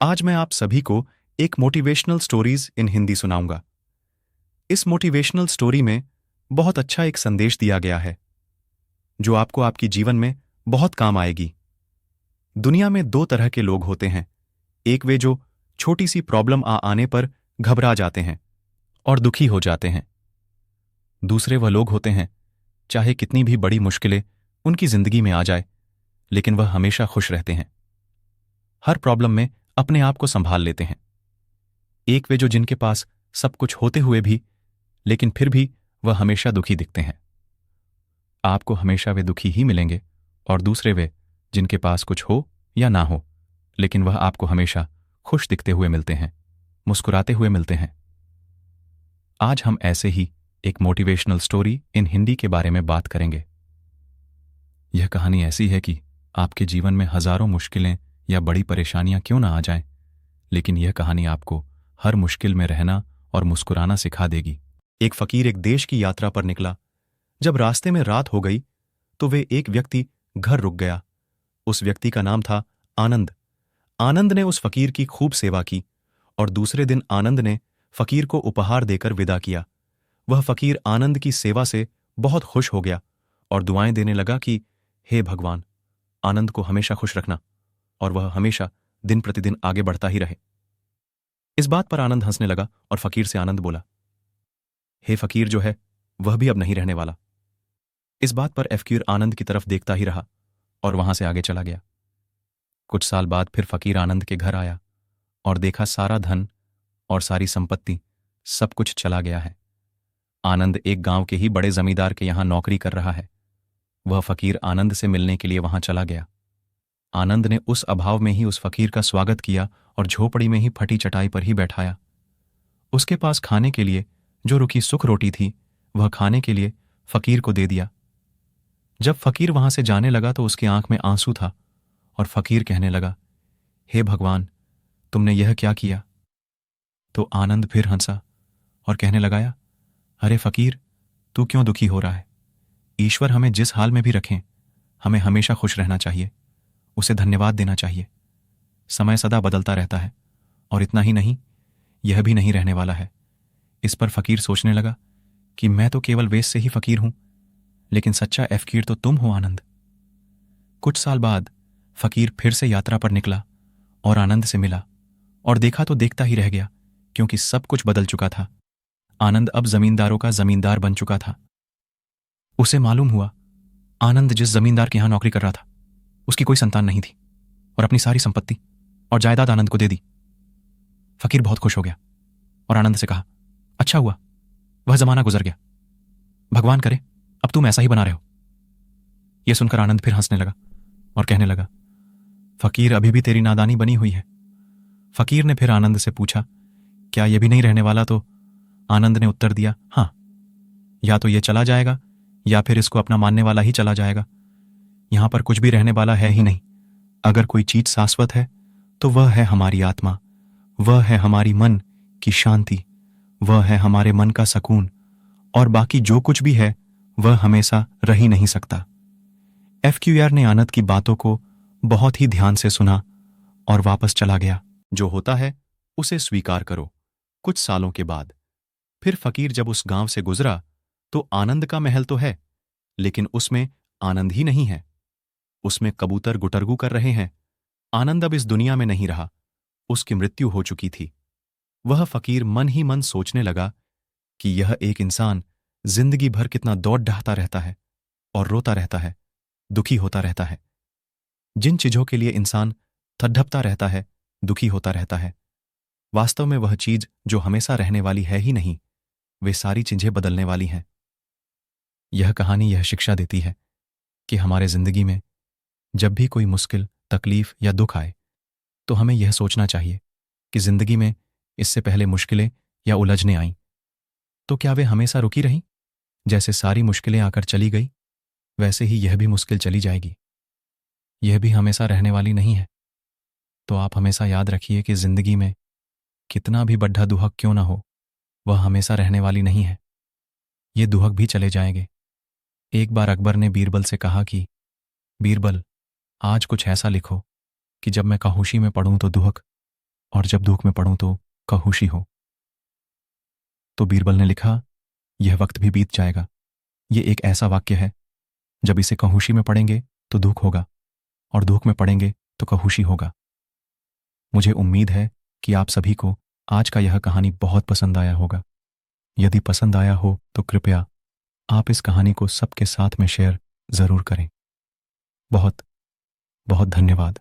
आज मैं आप सभी को एक मोटिवेशनल स्टोरीज इन हिंदी सुनाऊंगा। इस मोटिवेशनल स्टोरी में बहुत अच्छा एक संदेश दिया गया है जो आपको आपकी जीवन में बहुत काम आएगी। दुनिया में दो तरह के लोग होते हैं। एक वे जो छोटी सी प्रॉब्लम आने पर घबरा जाते हैं और दुखी हो जाते हैं। दूसरे वह लोग होते हैं चाहे कितनी भी बड़ी मुश्किलें उनकी जिंदगी में आ जाए लेकिन वह हमेशा खुश रहते हैं, हर प्रॉब्लम में अपने आप को संभाल लेते हैं। एक वे जो जिनके पास सब कुछ होते हुए भी लेकिन फिर भी वह हमेशा दुखी दिखते हैं। आपको हमेशा वे दुखी ही मिलेंगे। और दूसरे वे जिनके पास कुछ हो या ना हो लेकिन वह आपको हमेशा खुश दिखते हुए मिलते हैं, मुस्कुराते हुए मिलते हैं। आज हम ऐसे ही एक मोटिवेशनल स्टोरी इन हिंदी के बारे में बात करेंगे। यह कहानी ऐसी है कि आपके जीवन में हजारों मुश्किलें या बड़ी परेशानियां क्यों ना आ जाएं, लेकिन यह कहानी आपको हर मुश्किल में रहना और मुस्कुराना सिखा देगी। एक फकीर एक देश की यात्रा पर निकला। जब रास्ते में रात हो गई तो वे एक व्यक्ति घर रुक गया। उस व्यक्ति का नाम था आनंद। आनंद ने उस फकीर की खूब सेवा की और दूसरे दिन आनंद ने फकीर को उपहार देकर विदा किया। वह फकीर आनंद की सेवा से बहुत खुश हो गया और दुआएं देने लगा कि हे भगवान, आनंद को हमेशा खुश रखना और वह हमेशा दिन प्रतिदिन आगे बढ़ता ही रहे। इस बात पर आनंद हंसने लगा और फकीर से आनंद बोला, हे फकीर जो है वह भी अब नहीं रहने वाला। इस बात पर फकीर आनंद की तरफ देखता ही रहा और वहां से आगे चला गया। कुछ साल बाद फिर फकीर आनंद के घर आया और देखा सारा धन और सारी संपत्ति सब कुछ चला गया है। आनंद एक गांव के ही बड़े जमींदार के यहां नौकरी कर रहा है। वह फकीर आनंद से मिलने के लिए वहां चला गया। आनंद ने उस अभाव में ही उस फकीर का स्वागत किया और झोपड़ी में ही फटी चटाई पर ही बैठाया। उसके पास खाने के लिए जो रुकी सुख रोटी थी वह खाने के लिए फकीर को दे दिया। जब फकीर वहां से जाने लगा तो उसकी आंख में आंसू था और फकीर कहने लगा, हे भगवान, तुमने यह क्या किया? तो आनंद फिर हंसा और कहने लगाया, अरे फकीर, तू क्यों दुखी हो रहा है? ईश्वर हमें जिस हाल में भी रखें हमें हमेशा खुश रहना चाहिए, उसे धन्यवाद देना चाहिए। समय सदा बदलता रहता है और इतना ही नहीं, यह भी नहीं रहने वाला है। इस पर फकीर सोचने लगा कि मैं तो केवल वेश से ही फकीर हूं, लेकिन सच्चा फकीर तो तुम हो आनंद। कुछ साल बाद फकीर फिर से यात्रा पर निकला और आनंद से मिला और देखा तो देखता ही रह गया क्योंकि सब कुछ बदल चुका था। आनंद अब जमींदारों का जमींदार बन चुका था। उसे मालूम हुआ आनंद जिस जमींदार के यहां नौकरी कर रहा था उसकी कोई संतान नहीं थी और अपनी सारी संपत्ति और जायदाद आनंद को दे दी। फकीर बहुत खुश हो गया और आनंद से कहा, अच्छा हुआ, वह जमाना गुजर गया। भगवान करे अब तुम ऐसा ही बना रहे हो। यह सुनकर आनंद फिर हंसने लगा और कहने लगा, फकीर, अभी भी तेरी नादानी बनी हुई है। फकीर ने फिर आनंद से पूछा, क्या यह भी नहीं रहने वाला? तो आनंद ने उत्तर दिया, हाँ, या तो यह चला जाएगा या फिर इसको अपना मानने वाला ही चला जाएगा। यहां पर कुछ भी रहने वाला है ही नहीं। अगर कोई चीज शाश्वत है तो वह है हमारी आत्मा, वह है हमारी मन की शांति, वह है हमारे मन का सुकून, और बाकी जो कुछ भी है वह हमेशा रह ही नहीं सकता। फकीर ने आनंद की बातों को बहुत ही ध्यान से सुना और वापस चला गया। जो होता है उसे स्वीकार करो। कुछ सालों के बाद फिर फकीर जब उस गांव से गुजरा तो आनंद का महल तो है लेकिन उसमें आनंद ही नहीं है। उसमें कबूतर गुटरगू कर रहे हैं। आनंद अब इस दुनिया में नहीं रहा, उसकी मृत्यु हो चुकी थी। वह फकीर मन ही मन सोचने लगा कि यह एक इंसान जिंदगी भर कितना दौड़ ढाहता रहता है और रोता रहता है, दुखी होता रहता है। जिन चीजों के लिए इंसान थड्ढपता रहता है, दुखी होता रहता है, वास्तव में वह चीज जो हमेशा रहने वाली है ही नहीं, वे सारी चीजें बदलने वाली हैं। यह कहानी यह शिक्षा देती है कि हमारे जिंदगी में जब भी कोई मुश्किल, तकलीफ या दुख आए तो हमें यह सोचना चाहिए कि जिंदगी में इससे पहले मुश्किलें या उलझनें आईं तो क्या वे हमेशा रुकी रहीं? जैसे सारी मुश्किलें आकर चली गई वैसे ही यह भी मुश्किल चली जाएगी। यह भी हमेशा रहने वाली नहीं है। तो आप हमेशा याद रखिए कि जिंदगी में कितना भी बड्ढा दुहक क्यों ना हो, वह हमेशा रहने वाली नहीं है। ये दुहक भी चले जाएंगे। एक बार अकबर ने बीरबल से कहा कि बीरबल, आज कुछ ऐसा लिखो कि जब मैं खामोशी में पढ़ूं तो दुहक और जब दुख में पड़ूं तो खुशी हो। तो बीरबल ने लिखा, यह वक्त भी बीत जाएगा। ये एक ऐसा वाक्य है, जब इसे खुशी में पढ़ेंगे तो दुख होगा, और दुख में पढ़ेंगे तो खुशी होगा। मुझे उम्मीद है कि आप सभी को आज का यह कहानी बहुत पसंद आया होगा। यदि पसंद आया हो तो कृपया आप इस कहानी को सबके साथ में शेयर ज़रूर करें। बहुत बहुत धन्यवाद।